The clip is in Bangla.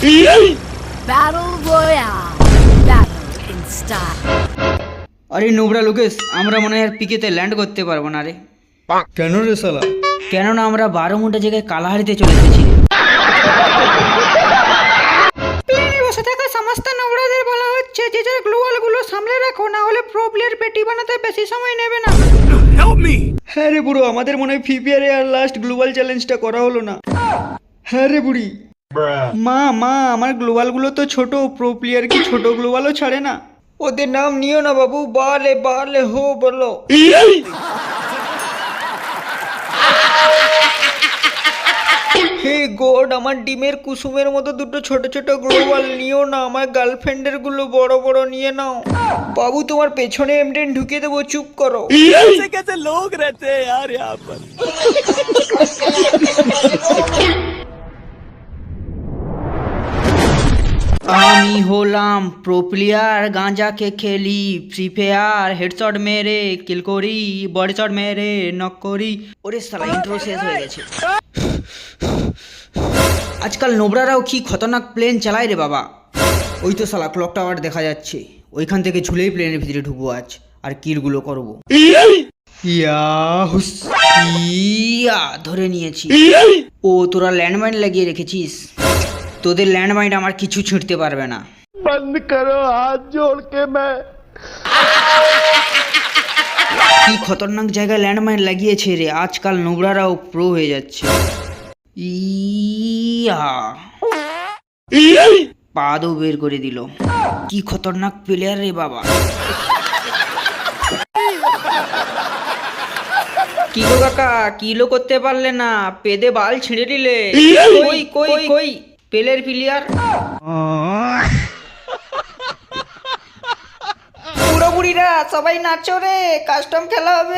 Battle Royale. Battle in style. আরে নোবরা লোকেশ, আমরা মনে হয় আর পিকেতে ল্যান্ড করতে পারবো না রে। কেন রে শালা? কেননা আমরা 12 মুন্ডা জায়গায় কালাহারিতে চলে এসেছি। প্লেনে বসে থাকা সমস্ত নোবরাদের বলা হচ্ছে যে যার গ্লোবাল গুলো সামলে রাখো, না হলে প্রো প্লেয়ার পেটি বানাতে বেশি সময় নেবে না। হ্যাঁ রে বুড়ো, আমাদের মনে হয় ফিফিয়ারে আর লাস্ট গ্লোবাল চ্যালেঞ্জটা করা হলো না। হ্যাঁ রে বুড়ি। মা মা, আমার গ্লোবাল গুলো তো ছোট, প্রো প্লেয়ার কি ছোট গ্লোবালও ছাড়ে না? ওদের নাম নিও না বাবু, বালে বালে হো বলো। হে গড, আমার ডিমের কুসুমের মতো দুটো ছোট ছোট গ্লোবাল নিও না, আমার গার্লফ্রেন্ডের গুলো বড় বড় নিয়ে নাও। বাবু তোমার পেছনে এমডেন ঢুকিয়ে দেবো, চুপ করো। कैसे कैसे लोग रहते हैं यार यहाँ पर। আমি হলাম প্রো প্লেয়ার, গাঁজাকে খেলি ফ্রি ফায়ার, হেডশট মেরে কিল করি, বডি শট মেরে নক করি। ওরে সালা, ইন্ট্রো শেষ হয়ে গেছে। আজকাল নোবরারাও কি খতরনাক প্লেন চালায় রে বাবা। ওই তো শালা ক্লক টাওয়ার দেখা যাচ্ছে, ওইখান থেকে ঝুলেই প্লেনের ভিতরে ঢুকবো আজ, আর কিলগুলো করবো। ইয়াহুস। ইয়া ধরে নিয়েছি। ও তোরা ল্যান্ডমাইন লাগিয়ে রেখেছিস, তোদের ল্যান্ডমাইন আমার কিছু ছিঁড়তে পারবে না। बंद करो हाथ जोड़ के मैं। কি খতরনাক জায়গায় ল্যান্ডমাইন লাগিয়েছে রে, আজকাল নোবরারাও প্রো হয়ে যাচ্ছে। ইয়া পাদও বের করে দিল, কি খতরনাক প্লেয়ার রে বাবা। কি গো কাকা, কিলো করতে পারলে না, পেদে বাল ছিঁড়ে দিলে। কই কই কই পেলের প্লেয়ার? পুরোপুরিরা সবাই নাচো রে, কাস্টম খেলা হবে।